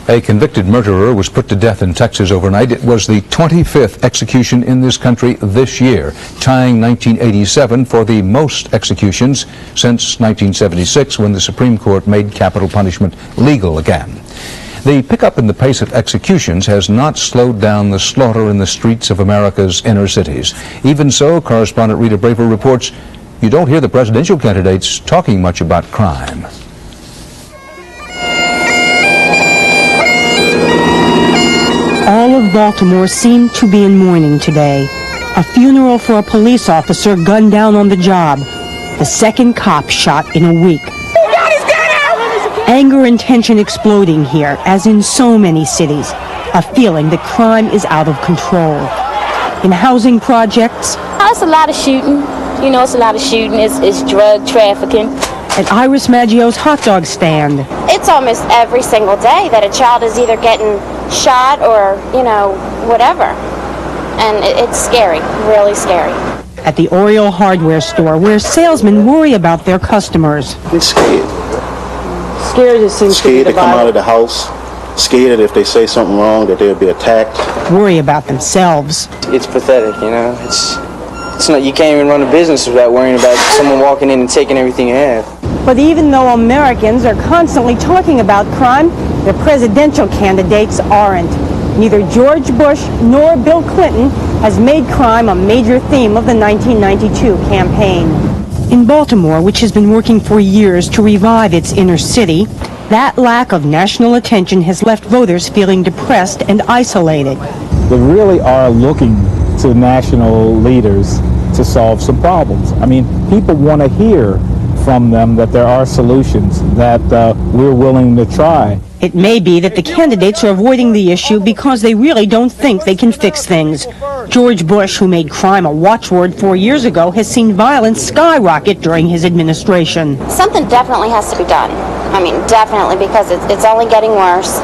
A convicted murderer was put to death in Texas overnight. It was the 25th execution in this country this year, tying 1987 for the most executions since 1976, when the Supreme Court made capital punishment legal again. The pickup in the pace of executions has not slowed down the slaughter in the streets of America's inner cities. Even so, correspondent Rita Braver reports, you don't hear the presidential candidates talking much about crime. All of Baltimore seemed to be in mourning today. A funeral for a police officer gunned down on the job. The second cop shot in a week. Anger and tension exploding here, as in so many cities. A feeling that crime is out of control. In housing projects. It's a lot of shooting. You know, it's a lot of shooting. It's drug trafficking. At Iris Maggio's hot dog stand. It's almost every single day that a child is either getting shot or, you know, whatever. And it's scary, really scary. At the Oriole hardware store, where salesmen worry about their customers. They're scared. Scared to come out of the house. Scared that if they say something wrong that they'll be attacked. Worry about themselves. It's pathetic, you know. It's not. You can't even run a business without worrying about someone walking in and taking everything you have. But even though Americans are constantly talking about crime, the presidential candidates aren't. Neither George Bush nor Bill Clinton has made crime a major theme of the 1992 campaign. In Baltimore, which has been working for years to revive its inner city, that lack of national attention has left voters feeling depressed and isolated. They really are looking to national leaders to solve some problems. I mean, people want to hear from them that there are solutions that we're willing to try. It may be that the candidates are avoiding the issue because they really don't think they can fix things. George Bush, who made crime a watchword 4 years ago, has seen violence skyrocket during his administration. Something definitely has to be done. I mean, definitely, because it's only getting worse.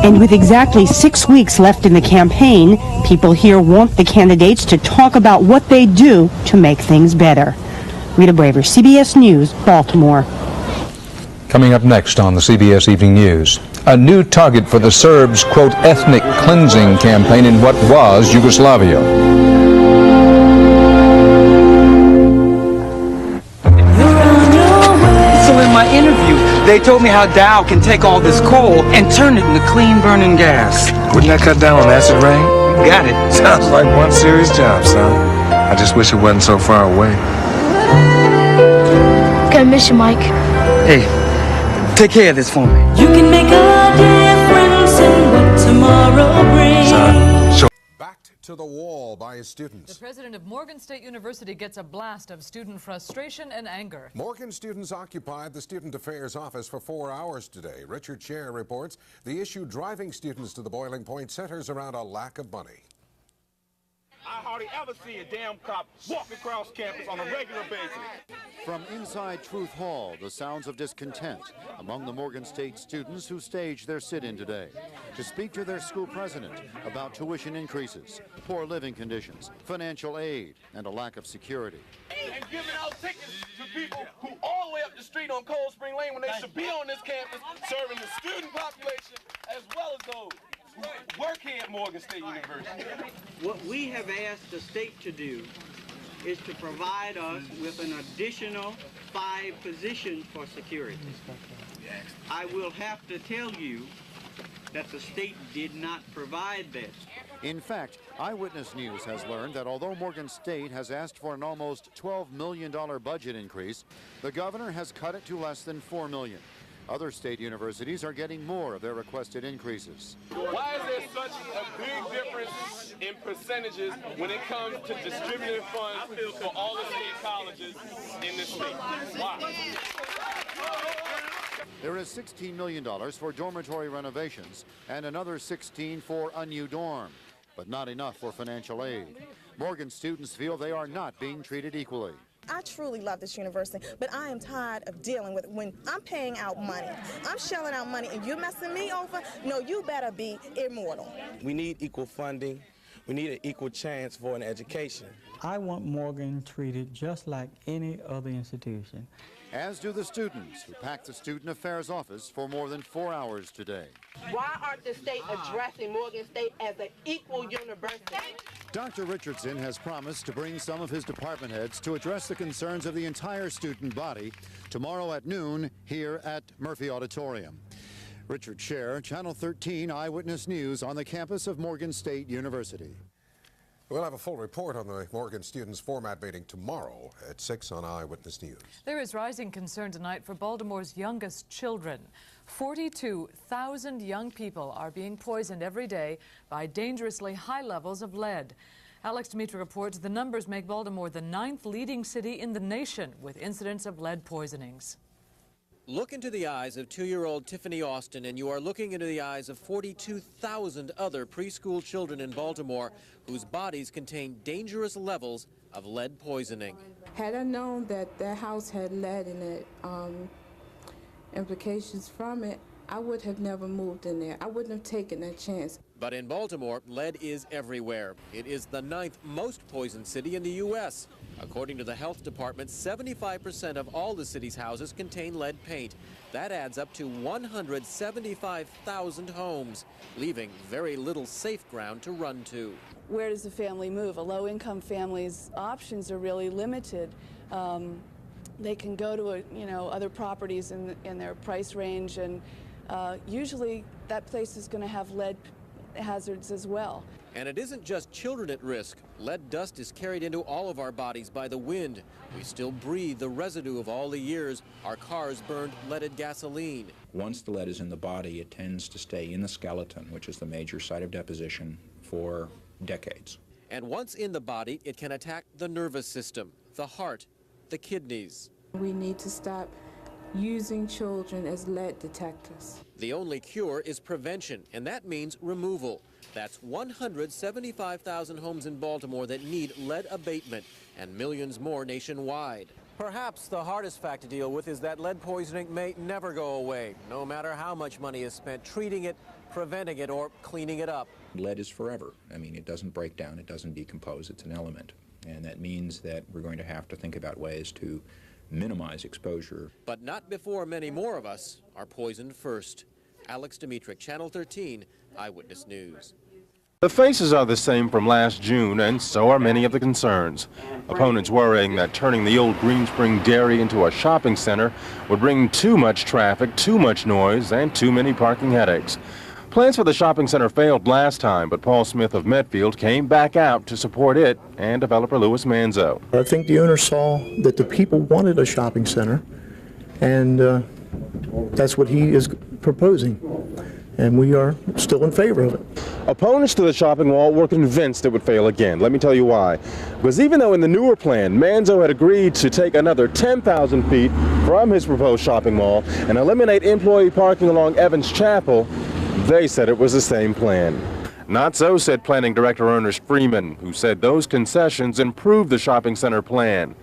And with exactly 6 weeks left in the campaign, people here want the candidates to talk about what they do to make things better. Rita Braver, CBS News, Baltimore. Coming up next on the CBS Evening News, a new target for the Serbs' quote ethnic cleansing campaign in what was Yugoslavia. So in my interview, they told me how Dow can take all this coal and turn it into clean burning gas. Wouldn't that cut down on acid rain? Got it. Sounds like one serious job, son. I just wish it wasn't so far away. Gonna miss you, Mike. Hey, take care of this for me. You can make a difference in what tomorrow brings. Son, Backed to the wall by his students. The president of Morgan State University gets a blast of student frustration and anger. Morgan students occupied the Student Affairs office for 4 hours today. Richard Scher reports the issue driving students to the boiling point centers around a lack of money. I hardly ever see a damn cop walk across campus on a regular basis. From inside Truth Hall, the sounds of discontent among the Morgan State students who staged their sit-in today to speak to their school president about tuition increases, poor living conditions, financial aid, and a lack of security. And giving out tickets to people who all the way up the street on Cold Spring Lane when they should be on this campus serving the student population as well as those who work here at Morgan State University. What we have asked the state to do is to provide us with an additional 5 positions for security. I will have to tell you that the state did not provide that. In fact, Eyewitness News has learned that although Morgan State has asked for an almost $12 million budget increase, the governor has cut it to less than $4 million. Other state universities are getting more of their requested increases. Why is there such a big difference in percentages when it comes to distributing funds for all the state colleges in this state? Why? There is $16 million for dormitory renovations and another $16 million for a new dorm, but not enough for financial aid. Morgan students feel they are not being treated equally. I truly love this university, but I am tired of dealing with when I'm paying out money. I'm shelling out money and you're messing me over? No, you better be immortal. We need equal funding. We need an equal chance for an education. I want Morgan treated just like any other institution. as do the students who packed the Student Affairs office for more than 4 hours today. Why aren't the state addressing Morgan State as an equal university? Dr. Richardson has promised to bring some of his department heads to address the concerns of the entire student body tomorrow at noon here at Murphy Auditorium. Richard Scher, Channel 13 Eyewitness News on the campus of Morgan State University. We'll have a full report on the Morgan students' format meeting tomorrow at 6 on Eyewitness News. There is rising concern tonight for Baltimore's youngest children. 42,000 young people are being poisoned every day by dangerously high levels of lead. Alex Dimitri reports the numbers make Baltimore the 9th leading city in the nation with incidents of lead poisonings. Look into the eyes of 2-year-old Tiffany Austin, and you are looking into the eyes of 42,000 other preschool children in Baltimore whose bodies contain dangerous levels of lead poisoning. Had I known that their house had lead in it, implications from it, I would have never moved in there. I wouldn't have taken that chance. But in Baltimore, lead is everywhere. It is the 9th most poisoned city in the U.S. According to the health department, 75% of all the city's houses contain lead paint. That adds up to 175,000 homes, leaving very little safe ground to run to. Where does the family move? A low-income family's options are really limited. They can go to other properties in their price range, and usually that place is going to have lead hazards as well. And it isn't just children at risk. Lead dust is carried into all of our bodies by the wind. We still breathe the residue of all the years our cars burned leaded gasoline. Once the lead is in the body, it tends to stay in the skeleton, which is the major site of deposition, for decades. And once in the body, it can attack the nervous system, the heart, the kidneys. We need to stop using children as lead detectors. The only cure is prevention, and that means removal. That's 175,000 homes in Baltimore that need lead abatement, and millions more nationwide. Perhaps the hardest fact to deal with is that lead poisoning may never go away, no matter how much money is spent treating it, preventing it, or cleaning it up. Lead is forever. I mean, it doesn't break down, it doesn't decompose, it's an element. And that means that we're going to have to think about ways to minimize exposure. But not before many more of us are poisoned first. Alex Dimitri, Channel 13, Eyewitness News. The faces are the same from last June, and so are many of the concerns. Opponents worrying that turning the old Green Spring Dairy into a shopping center would bring too much traffic, too much noise, and too many parking headaches. Plans for the shopping center failed last time, but Paul Smith of Medfield came back out to support it and developer Louis Manzo. I think the owner saw that the people wanted a shopping center, and that's what he is proposing. And we are still in favor of it. Opponents to the shopping mall were convinced it would fail again. Let me tell you why. Because even though in the newer plan, Manzo had agreed to take another 10,000 feet from his proposed shopping mall and eliminate employee parking along Evans Chapel, they said it was the same plan. Not so, said Planning Director Ernest Freeman, who said those concessions improved the shopping center plan.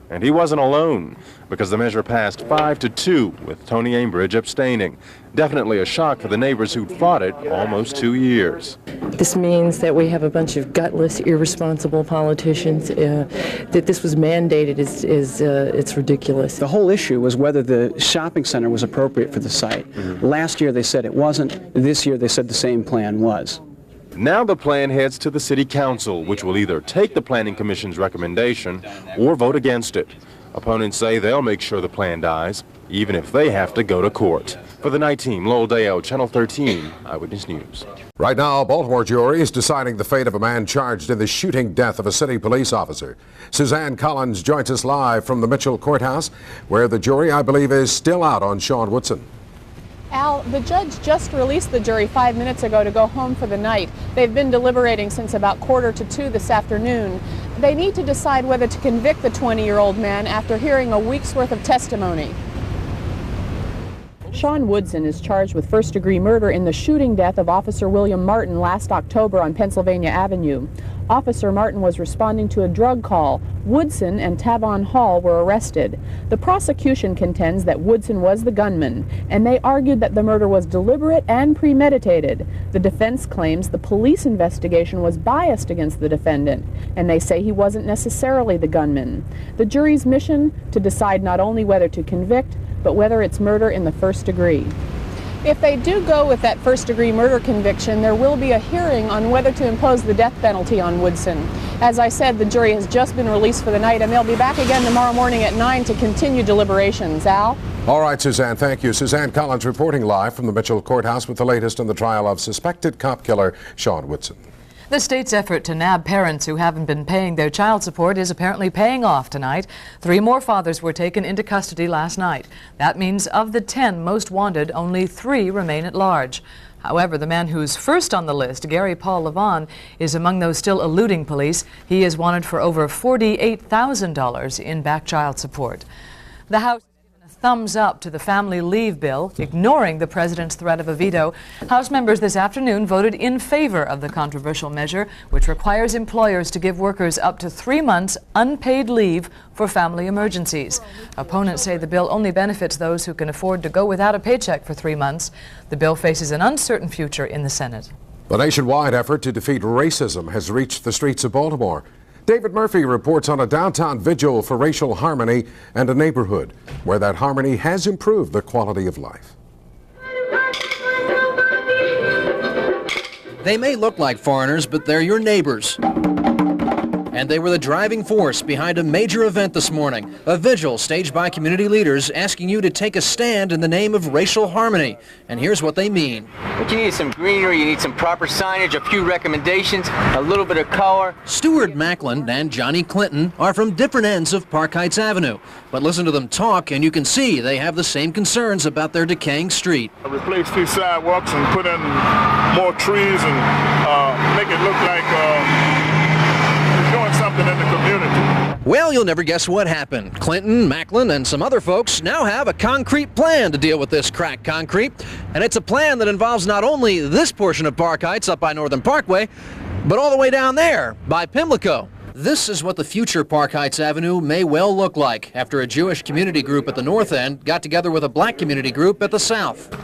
And he wasn't alone, because the measure passed 5-2, with Tony Aimbridge abstaining. Definitely a shock for the neighbors who'd fought it almost 2 years. This means that we have a bunch of gutless, irresponsible politicians. That this was mandated it's ridiculous. The whole issue was whether the shopping center was appropriate for the site. Last year they said it wasn't. This year they said the same plan was. Now the plan heads to the City Council, which will either take the Planning Commission's recommendation or vote against it. Opponents say they'll make sure the plan dies, even if they have to go to court. For the night team, Lowell Deo, Channel 13, Eyewitness News. Right now, a Baltimore jury is deciding the fate of a man charged in the shooting death of a city police officer. Suzanne Collins joins us live from the Mitchell Courthouse, where the jury, I believe, is still out on Sean Woodson. Al, the judge just released the jury 5 minutes ago to go home for the night. They've been deliberating since about 1:45 this afternoon. They need to decide whether to convict the 20-year-old man after hearing a week's worth of testimony. Sean Woodson is charged with first-degree murder in the shooting death of Officer William Martin last October on Pennsylvania Avenue. Officer Martin was responding to a drug call. Woodson and Tavon Hall were arrested. The prosecution contends that Woodson was the gunman, and they argued that the murder was deliberate and premeditated. The defense claims the police investigation was biased against the defendant, and they say he wasn't necessarily the gunman. The jury's mission to decide not only whether to convict, but whether it's murder in the first degree. If they do go with that first-degree murder conviction, there will be a hearing on whether to impose the death penalty on Woodson. As I said, the jury has just been released for the night, and they'll be back again tomorrow morning at 9 to continue deliberations. Al? All right, Suzanne, thank you. Suzanne Collins reporting live from the Mitchell Courthouse with the latest in the trial of suspected cop killer Sean Woodson. The state's effort to nab parents who haven't been paying their child support is apparently paying off tonight. 3 more fathers were taken into custody last night. That means of the 10 most wanted, only 3 remain at large. However, the man who's first on the list, Gary Paul Levon, is among those still eluding police. He is wanted for over $48,000 in back child support. The House thumbs up to the family leave bill, ignoring the president's threat of a veto. House members this afternoon voted in favor of the controversial measure, which requires employers to give workers up to 3 months unpaid leave for family emergencies. Opponents say the bill only benefits those who can afford to go without a paycheck for 3 months. The bill faces an uncertain future in the Senate. The nationwide effort to defeat racism has reached the streets of Baltimore. David Murphy reports on a downtown vigil for racial harmony and a neighborhood where that harmony has improved the quality of life. They may look like foreigners, but they're your neighbors. And they were the driving force behind a major event this morning, a vigil staged by community leaders asking you to take a stand in the name of racial harmony. And here's what they mean. But you need some greenery, you need some proper signage, a few recommendations, a little bit of color. Stuart Macklin and Johnny Clinton are from different ends of Park Heights Avenue. But listen to them talk and you can see they have the same concerns about their decaying street. Replace 2 sidewalks and put in more trees and make it look like doing something in the community. Well, you'll never guess what happened. Clinton, Macklin, and some other folks now have a concrete plan to deal with this cracked concrete. And it's a plan that involves not only this portion of Park Heights up by Northern Parkway, but all the way down there by Pimlico. This is what the future Park Heights Avenue may well look like after a Jewish community group at the north end got together with a black community group at the south.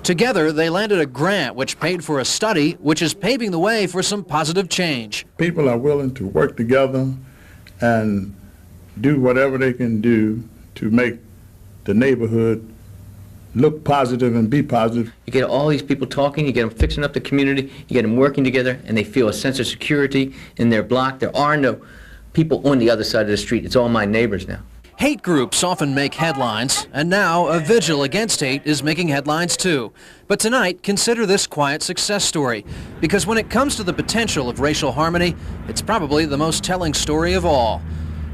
Together, they landed a grant which paid for a study which is paving the way for some positive change. People are willing to work together and do whatever they can do to make the neighborhood look positive and be positive. You get all these people talking, you get them fixing up the community, you get them working together, and they feel a sense of security in their block. There are no people on the other side of the street. It's all my neighbors now. Hate groups often make headlines, and now a vigil against hate is making headlines too. But tonight, consider this quiet success story, because when it comes to the potential of racial harmony, it's probably the most telling story of all.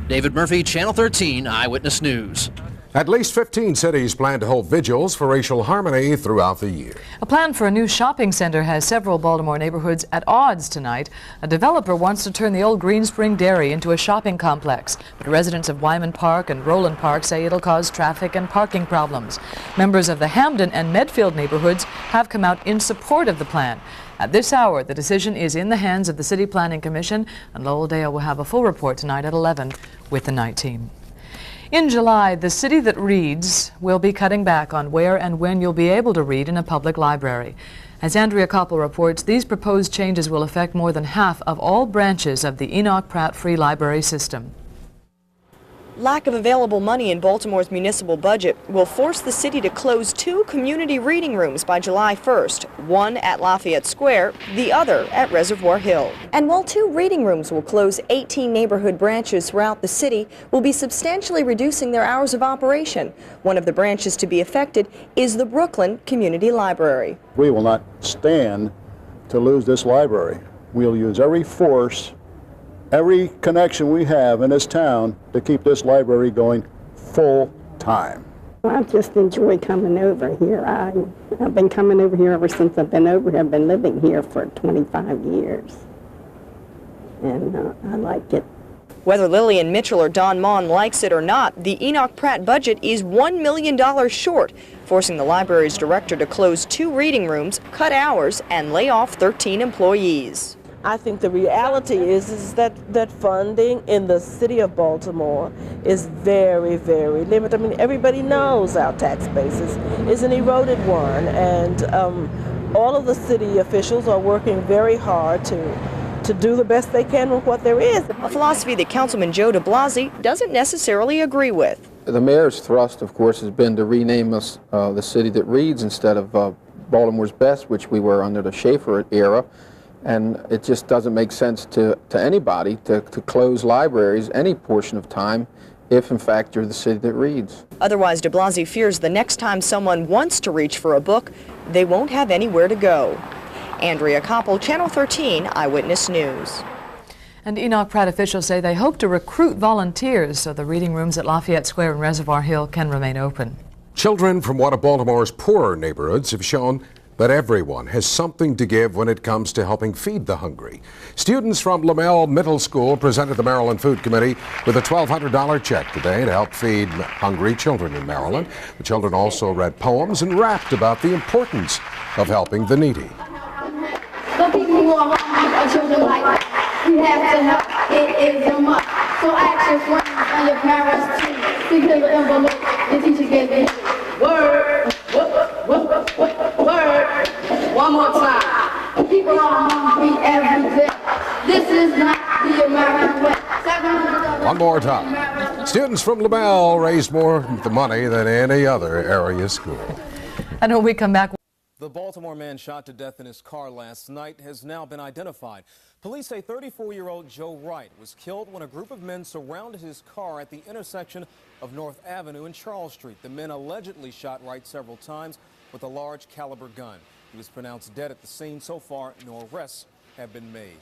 David Murphy, Channel 13 Eyewitness News. At least 15 cities plan to hold vigils for racial harmony throughout the year. A plan for a new shopping center has several Baltimore neighborhoods at odds tonight. A developer wants to turn the old Green Spring Dairy into a shopping complex, but residents of Wyman Park and Roland Park say it'll cause traffic and parking problems. Members of the Hamden and Medfield neighborhoods have come out in support of the plan. At this hour, the decision is in the hands of the City Planning Commission, and Lowell Dale will have a full report tonight at 11 with the night team. In July, the city that reads will be cutting back on where and when you'll be able to read in a public library. As Andrea Koppel reports, these proposed changes will affect more than half of all branches of the Enoch Pratt Free Library System. Lack of available money in Baltimore's municipal budget will force the city to close 2 community reading rooms by July 1st, one at Lafayette Square, the other at Reservoir Hill. And while 2 reading rooms will close, 18 neighborhood branches throughout the city will be substantially reducing their hours of operation. One of the branches to be affected is the Brooklyn Community Library. We will not stand to lose this library. We'll use every force, every connection we have in this town to keep this library going full time. I just enjoy coming over here. I've been coming over here ever since I've been over here. I've been living here for 25 years. And I like it. Whether Lillian Mitchell or Don Mon likes it or not, the Enoch Pratt budget is $1 million short, forcing the library's director to close 2 reading rooms, cut hours, and lay off 13 employees. I think the reality is that funding in the city of Baltimore is very, very limited. I mean, everybody knows our tax basis is an eroded one, and all of the city officials are working very hard to do the best they can with what there is. A philosophy that Councilman Joe de Blasi doesn't necessarily agree with. The mayor's thrust, of course, has been to rename us the city that reads instead of Baltimore's Best, which we were under the Schaefer era. And it just doesn't make sense to anybody to close libraries any portion of time if, in fact, you're the city that reads. Otherwise, de Blasi fears the next time someone wants to reach for a book, they won't have anywhere to go. Andrea Koppel, Channel 13 Eyewitness News. And Enoch Pratt officials say they hope to recruit volunteers so the reading rooms at Lafayette Square and Reservoir Hill can remain open. Children from one of Baltimore's poorer neighborhoods have shown that everyone has something to give when it comes to helping feed the hungry. Students from Lamell Middle School presented the Maryland Food Committee with a $1,200 check today to help feed hungry children in Maryland. The children also read poems and rapped about the importance of helping the needy. The people who are hungry are children like that. We have to help. It is a must. So ask your friends and your parents too. Think of the envelope the teacher gave you. Word. Word. One more time. People are hungry every day. This is not the American way. One more time. Students from Lamell raised more money than any other area school. And when we come back. The Baltimore man shot to death in his car last night has now been identified. Police say 34-year-old Joe Wright was killed when a group of men surrounded his car at the intersection of North Avenue and Charles Street. The men allegedly shot Wright several times with a large caliber gun. He was pronounced dead at the scene. So far, no arrests have been made.